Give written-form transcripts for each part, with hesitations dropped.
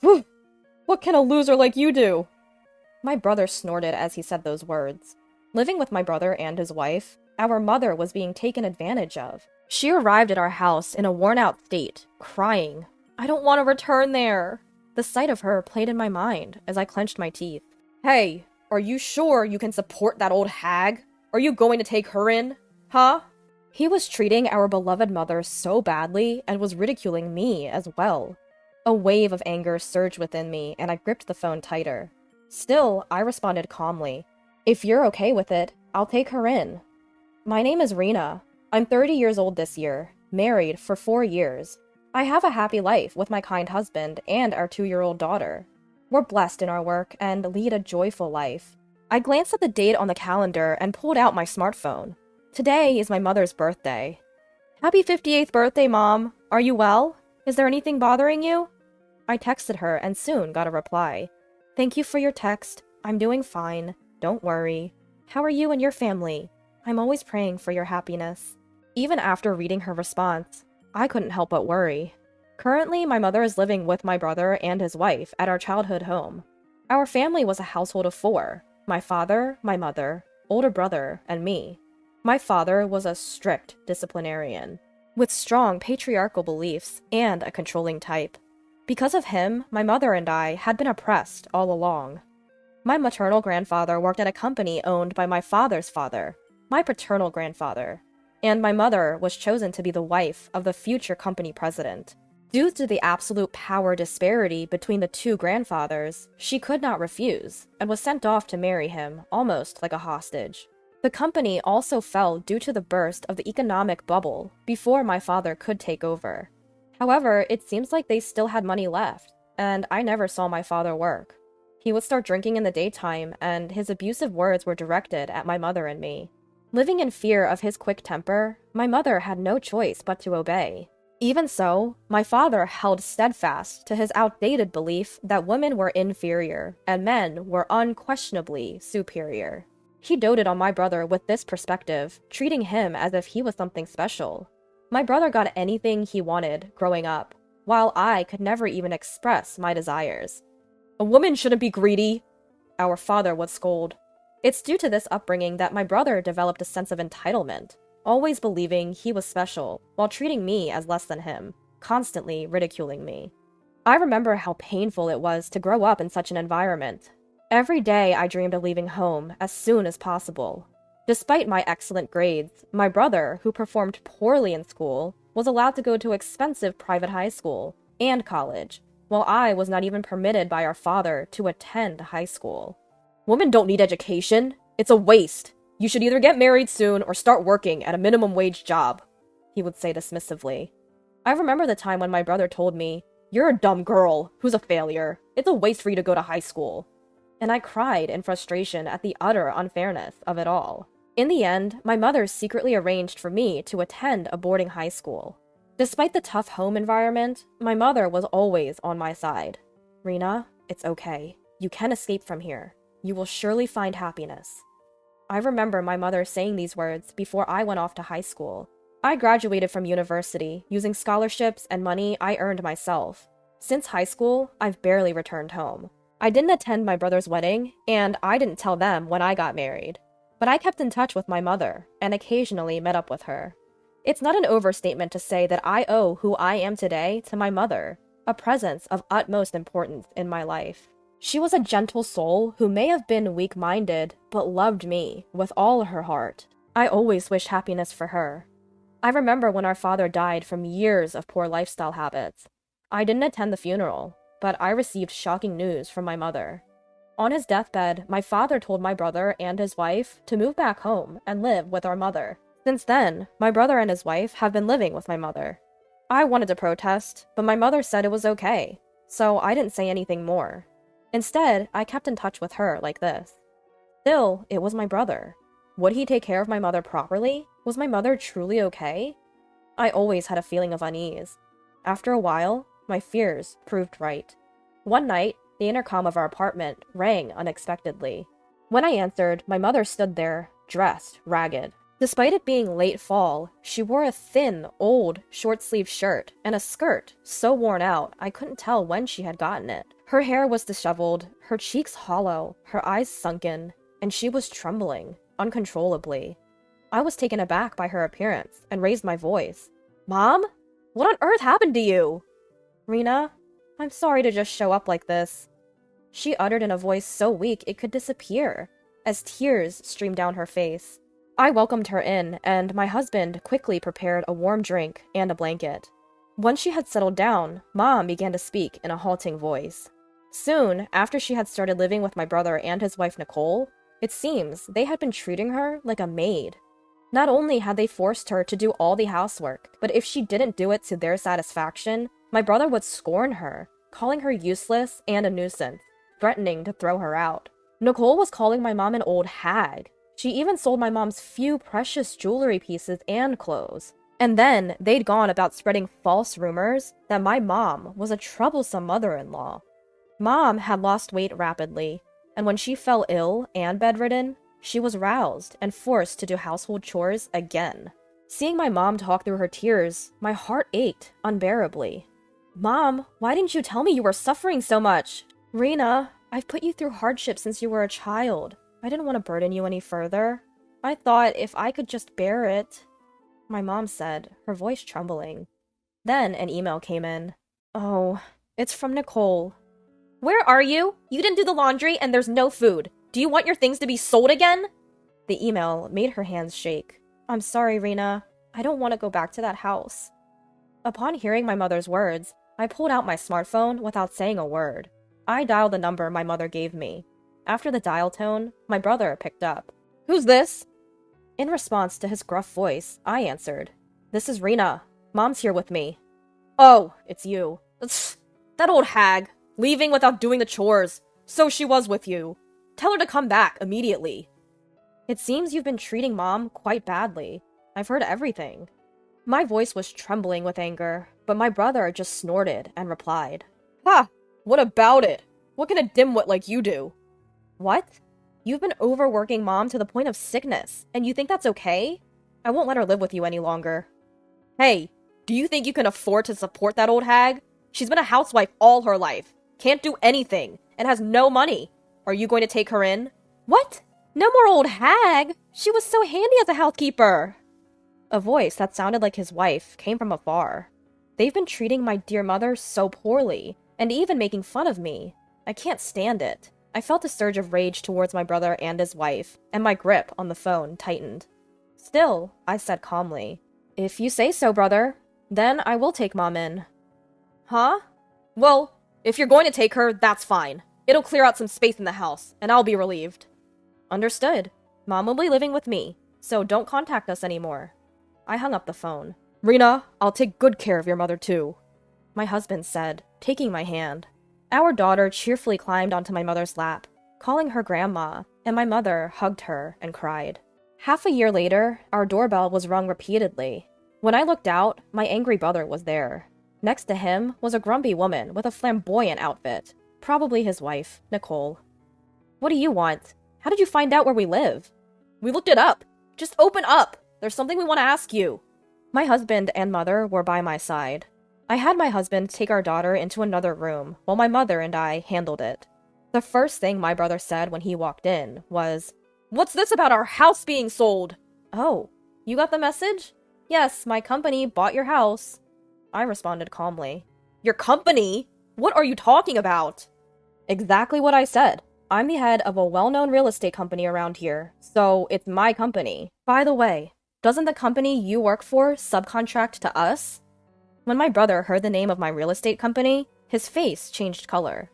Phew, what can a loser like you do? My brother snorted as he said those words. Living with my brother and his wife, our mother was being taken advantage of. She arrived at our house in a worn-out state, crying, "I don't want to return there." The sight of her played in my mind as I clenched my teeth. "Hey, are you sure you can support that old hag? Are you going to take her in? Huh?" He was treating our beloved mother so badly and was ridiculing me as well. A wave of anger surged within me and I gripped the phone tighter. Still, I responded calmly. "If you're okay with it, I'll take her in." "My name is Rena. I'm 30 years old this year, married for 4 years. I have a happy life with my kind husband and our 2-year-old daughter. We're blessed in our work and lead a joyful life." I glanced at the date on the calendar and pulled out my smartphone. Today is my mother's birthday. "Happy 58th birthday, Mom. Are you well? Is there anything bothering you?" I texted her and soon got a reply. "Thank you for your text. I'm doing fine. Don't worry. How are you and your family? I'm always praying for your happiness." Even after reading her response, I couldn't help but worry. Currently, my mother is living with my brother and his wife at our childhood home. Our family was a household of 4: my father, my mother, older brother, and me. My father was a strict disciplinarian, with strong patriarchal beliefs and a controlling type. Because of him, my mother and I had been oppressed all along. My maternal grandfather worked at a company owned by my father's father, my paternal grandfather, and my mother was chosen to be the wife of the future company president. Due to the absolute power disparity between the two grandfathers, she could not refuse, and was sent off to marry him, almost like a hostage. The company also fell due to the burst of the economic bubble before my father could take over. However, it seems like they still had money left, and I never saw my father work. He would start drinking in the daytime, and his abusive words were directed at my mother and me. Living in fear of his quick temper, my mother had no choice but to obey. Even so, my father held steadfast to his outdated belief that women were inferior and men were unquestionably superior. He doted on my brother with this perspective, treating him as if he was something special. My brother got anything he wanted growing up, while I could never even express my desires. "A woman shouldn't be greedy," our father would scold. It's due to this upbringing that my brother developed a sense of entitlement, always believing he was special, while treating me as less than him, constantly ridiculing me. I remember how painful it was to grow up in such an environment. Every day I dreamed of leaving home as soon as possible. Despite my excellent grades, my brother, who performed poorly in school, was allowed to go to expensive private high school and college, while I was not even permitted by our father to attend high school. "Women don't need education. It's a waste. You should either get married soon or start working at a minimum wage job," he would say dismissively. I remember the time when my brother told me, "You're a dumb girl who's a failure. It's a waste for you to go to high school." And I cried in frustration at the utter unfairness of it all. In the end, my mother secretly arranged for me to attend a boarding high school. Despite the tough home environment, my mother was always on my side. "Rena, it's okay. You can escape from here. You will surely find happiness." I remember my mother saying these words before I went off to high school. I graduated from university using scholarships and money I earned myself. Since high school, I've barely returned home. I didn't attend my brother's wedding, and I didn't tell them when I got married. But I kept in touch with my mother, and occasionally met up with her. It's not an overstatement to say that I owe who I am today to my mother, a presence of utmost importance in my life. She was a gentle soul who may have been weak-minded, but loved me with all her heart. I always wished happiness for her. I remember when our father died from years of poor lifestyle habits. I didn't attend the funeral, but I received shocking news from my mother. On his deathbed, my father told my brother and his wife to move back home and live with our mother. Since then, my brother and his wife have been living with my mother. I wanted to protest, but my mother said it was okay, so I didn't say anything more. Instead, I kept in touch with her like this. Still, it was my brother. Would he take care of my mother properly? Was my mother truly okay? I always had a feeling of unease. After a while, my fears proved right. One night, the intercom of our apartment rang unexpectedly. When I answered, my mother stood there, dressed ragged. Despite it being late fall, she wore a thin, old, short-sleeved shirt and a skirt so worn out I couldn't tell when she had gotten it. Her hair was disheveled, her cheeks hollow, her eyes sunken, and she was trembling, uncontrollably. I was taken aback by her appearance and raised my voice. "Mom? What on earth happened to you?" "Rena, I'm sorry to just show up like this," she uttered in a voice so weak it could disappear, as tears streamed down her face. I welcomed her in, and my husband quickly prepared a warm drink and a blanket. Once she had settled down, Mom began to speak in a halting voice. Soon, after she had started living with my brother and his wife Nicole, it seems they had been treating her like a maid. Not only had they forced her to do all the housework, but if she didn't do it to their satisfaction, my brother would scorn her, calling her useless and a nuisance, threatening to throw her out. Nicole was calling my mom an old hag. She even sold my mom's few precious jewelry pieces and clothes. And then they'd gone about spreading false rumors that my mom was a troublesome mother-in-law. Mom had lost weight rapidly, and when she fell ill and bedridden, she was roused and forced to do household chores again. Seeing my mom talk through her tears, my heart ached unbearably. "Mom, why didn't you tell me you were suffering so much?" "Rena, I've put you through hardship since you were a child. I didn't want to burden you any further. I thought if I could just bear it," my mom said, her voice trembling. Then an email came in. "Oh, it's from Nicole." "Where are you? You didn't do the laundry and there's no food. Do you want your things to be sold again?" The email made her hands shake. "I'm sorry, Rena. I don't want to go back to that house." Upon hearing my mother's words, I pulled out my smartphone without saying a word. I dialed the number my mother gave me. After the dial tone, my brother picked up. "Who's this?" In response to his gruff voice, I answered. "This is Rena. Mom's here with me." "Oh, it's you. That old hag, leaving without doing the chores. So she was with you. Tell her to come back immediately." "It seems you've been treating Mom quite badly. I've heard everything." My voice was trembling with anger, but my brother just snorted and replied. "Ha! What about it? What can a dimwit like you do?" "What? You've been overworking Mom to the point of sickness, and you think that's okay? I won't let her live with you any longer." "Hey, do you think you can afford to support that old hag? She's been a housewife all her life, can't do anything, and has no money. Are you going to take her in?" "What? No more old hag! She was so handy as a housekeeper!" A voice that sounded like his wife came from afar. "They've been treating my dear mother so poorly, and even making fun of me. I can't stand it." I felt a surge of rage towards my brother and his wife, and my grip on the phone tightened. Still, I said calmly, "If you say so, brother, then I will take Mom in." "Huh? Well, if you're going to take her, that's fine. It'll clear out some space in the house, and I'll be relieved." "Understood. Mom will be living with me, so don't contact us anymore." I hung up the phone. "Rena, I'll take good care of your mother too," my husband said, taking my hand. Our daughter cheerfully climbed onto my mother's lap, calling her grandma, and my mother hugged her and cried. Half a year later, our doorbell was rung repeatedly. When I looked out, my angry brother was there. Next to him was a grumpy woman with a flamboyant outfit, probably his wife, Nicole. "What do you want? How did you find out where we live?" "We looked it up. Just open up. There's something we want to ask you." My husband and mother were by my side. I had my husband take our daughter into another room, while my mother and I handled it. The first thing my brother said when he walked in was, "What's this about our house being sold?" "Oh, you got the message? Yes, my company bought your house." I responded calmly. "Your company? What are you talking about?" "Exactly what I said. I'm the head of a well-known real estate company around here, so it's my company. By the way, doesn't the company you work for subcontract to us?" When my brother heard the name of my real estate company, his face changed color.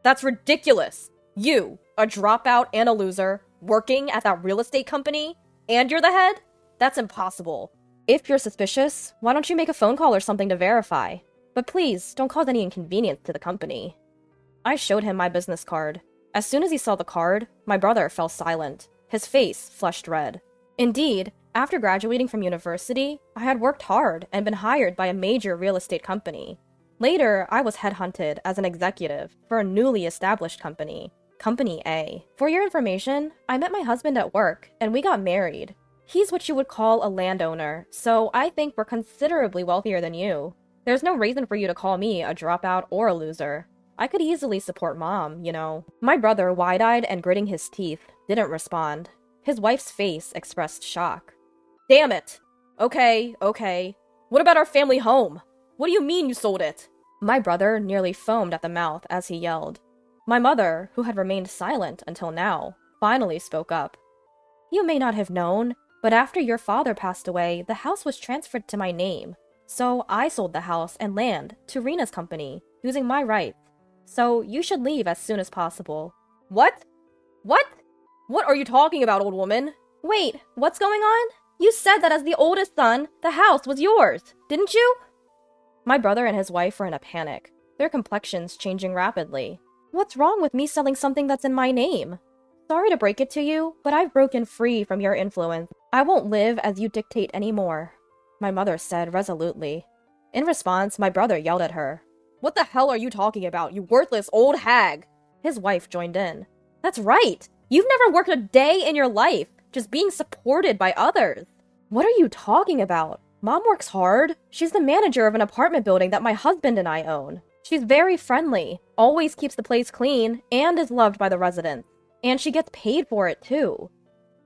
"That's ridiculous! You, a dropout and a loser, working at that real estate company, and you're the head? That's impossible. If you're suspicious, why don't you make a phone call or something to verify? But please, don't cause any inconvenience to the company." I showed him my business card. As soon as he saw the card, my brother fell silent. His face flushed red. Indeed, after graduating from university, I had worked hard and been hired by a major real estate company. Later, I was headhunted as an executive for a newly established company, Company A. For your information, I met my husband at work, and we got married. He's what you would call a landowner, so I think we're considerably wealthier than you. There's no reason for you to call me a dropout or a loser. I could easily support Mom, you know. My brother, wide-eyed and gritting his teeth, didn't respond. His wife's face expressed shock. Damn it! Okay. What about our family home? What do you mean you sold it? My brother nearly foamed at the mouth as he yelled. My mother, who had remained silent until now, finally spoke up. You may not have known, but after your father passed away, the house was transferred to my name. So I sold the house and land to Rena's company, using my rights. So you should leave as soon as possible. What? What are you talking about, old woman? Wait, what's going on? You said that as the oldest son, the house was yours, didn't you? My brother and his wife were in a panic, their complexions changing rapidly. What's wrong with me selling something that's in my name? Sorry to break it to you, but I've broken free from your influence. I won't live as you dictate anymore, my mother said resolutely. In response, my brother yelled at her. What the hell are you talking about, you worthless old hag? His wife joined in. That's right! You've never worked a day in your life, just being supported by others. What are you talking about? Mom works hard. She's the manager of an apartment building that my husband and I own. She's very friendly, always keeps the place clean, and is loved by the residents. And she gets paid for it, too.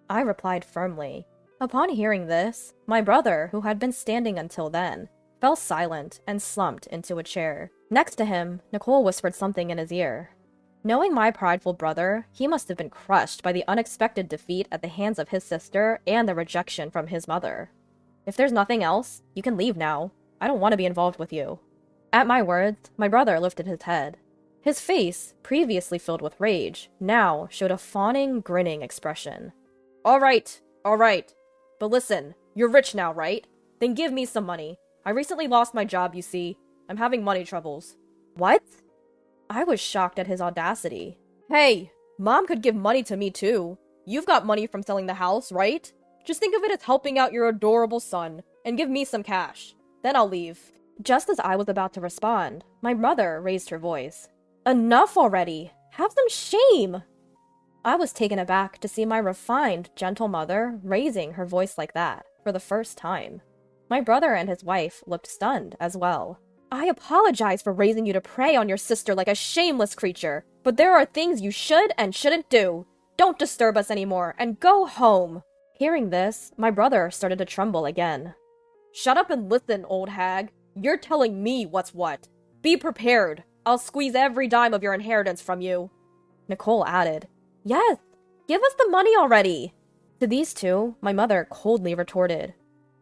I replied firmly. Upon hearing this, my brother, who had been standing until then, fell silent and slumped into a chair. Next to him, Nicole whispered something in his ear. Knowing my prideful brother, he must have been crushed by the unexpected defeat at the hands of his sister and the rejection from his mother. If there's nothing else, you can leave now. I don't want to be involved with you. At my words, my brother lifted his head. His face, previously filled with rage, now showed a fawning, grinning expression. All right. But listen, you're rich now, right? Then give me some money. I recently lost my job, you see. I'm having money troubles. What? I was shocked at his audacity. Hey, Mom could give money to me too. You've got money from selling the house, right? Just think of it as helping out your adorable son, and give me some cash. Then I'll leave. Just as I was about to respond, my mother raised her voice. Enough already! Have some shame! I was taken aback to see my refined, gentle mother raising her voice like that for the first time. My brother and his wife looked stunned as well. I apologize for raising you to prey on your sister like a shameless creature, but there are things you should and shouldn't do. Don't disturb us anymore, and go home. Hearing this, my brother started to tremble again. Shut up and listen, old hag. You're telling me what's what. Be prepared. I'll squeeze every dime of your inheritance from you. Nicole added, Yes, give us the money already. To these two, my mother coldly retorted,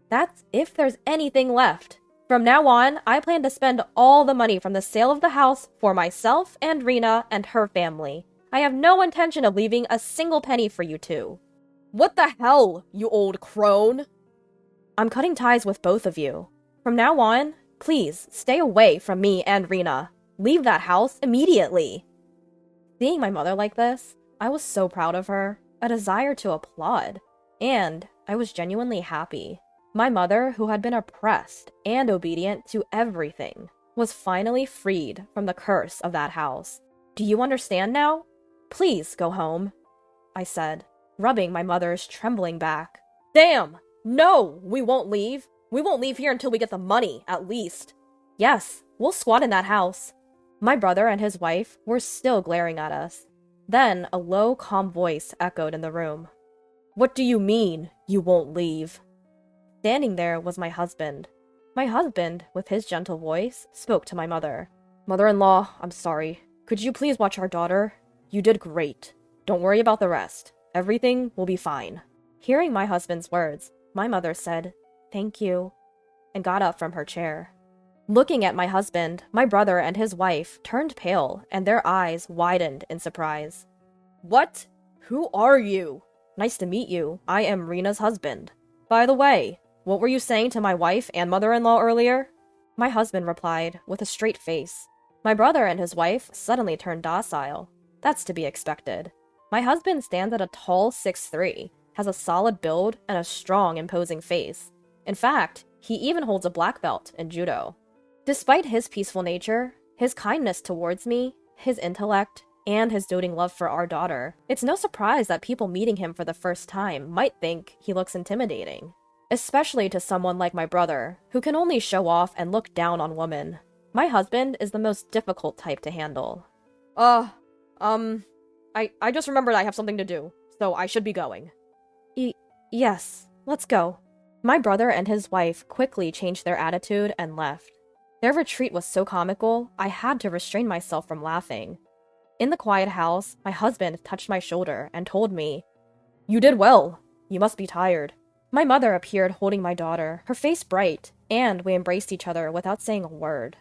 That's if there's anything left. From now on, I plan to spend all the money from the sale of the house for myself and Rena and her family. I have no intention of leaving a single penny for you two. What the hell, you old crone? I'm cutting ties with both of you. From now on, please stay away from me and Rena. Leave that house immediately. Seeing my mother like this, I was so proud of her, a desire to applaud, and I was genuinely happy. My mother, who had been oppressed and obedient to everything, was finally freed from the curse of that house. Do you understand now? Please go home, I said, rubbing my mother's trembling back. Damn! No, we won't leave. We won't leave here until we get the money, at least. Yes, we'll squat in that house. My brother and his wife were still glaring at us. Then a low, calm voice echoed in the room. What do you mean, you won't leave? Standing there was my husband. My husband, with his gentle voice, spoke to my mother. Mother-in-law, I'm sorry. Could you please watch our daughter? You did great. Don't worry about the rest. Everything will be fine. Hearing my husband's words, my mother said, Thank you, and got up from her chair. Looking at my husband, my brother and his wife turned pale, and their eyes widened in surprise. What? Who are you? Nice to meet you. I am Rena's husband. By the way, what were you saying to my wife and mother-in-law earlier? My husband replied, with a straight face. My brother and his wife suddenly turned docile. That's to be expected. My husband stands at a tall 6'3", has a solid build, and a strong, imposing face. In fact, he even holds a black belt in judo. Despite his peaceful nature, his kindness towards me, his intellect, and his doting love for our daughter, it's no surprise that people meeting him for the first time might think he looks intimidating. Especially to someone like my brother, who can only show off and look down on women. My husband is the most difficult type to handle. I just remembered I have something to do, so I should be going. Yes, let's go. My brother and his wife quickly changed their attitude and left. Their retreat was so comical, I had to restrain myself from laughing. In the quiet house, my husband touched my shoulder and told me, "You did well. You must be tired." My mother appeared holding my daughter, her face bright, and we embraced each other without saying a word.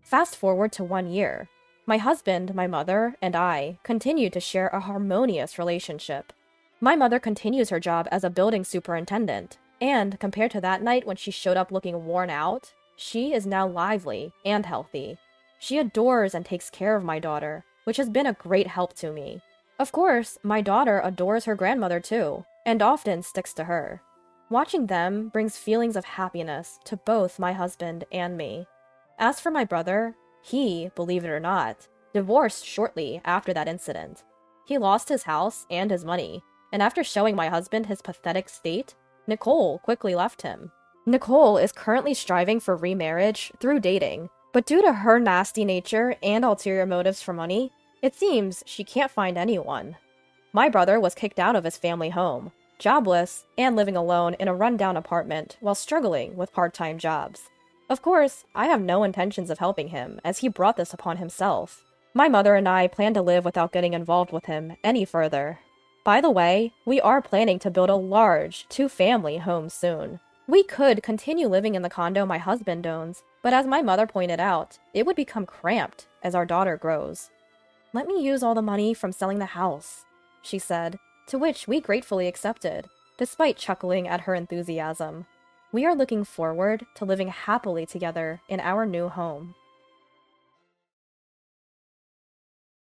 Fast forward to 1 year. My husband, my mother, and I continue to share a harmonious relationship. My mother continues her job as a building superintendent, and compared to that night when she showed up looking worn out, she is now lively and healthy. She adores and takes care of my daughter, which has been a great help to me. Of course, my daughter adores her grandmother too, and often sticks to her. Watching them brings feelings of happiness to both my husband and me. As for my brother, he, believe it or not, divorced shortly after that incident. He lost his house and his money, and after showing my husband his pathetic state, Nicole quickly left him. Nicole is currently striving for remarriage through dating, but due to her nasty nature and ulterior motives for money, it seems she can't find anyone. My brother was kicked out of his family home, jobless, and living alone in a rundown apartment while struggling with part-time jobs. Of course, I have no intentions of helping him, as he brought this upon himself. My mother and I plan to live without getting involved with him any further. By the way, we are planning to build a large, 2-family home soon. We could continue living in the condo my husband owns, but as my mother pointed out, it would become cramped as our daughter grows. "Let me use all the money from selling the house," she said, to which we gratefully accepted, despite chuckling at her enthusiasm. We are looking forward to living happily together in our new home.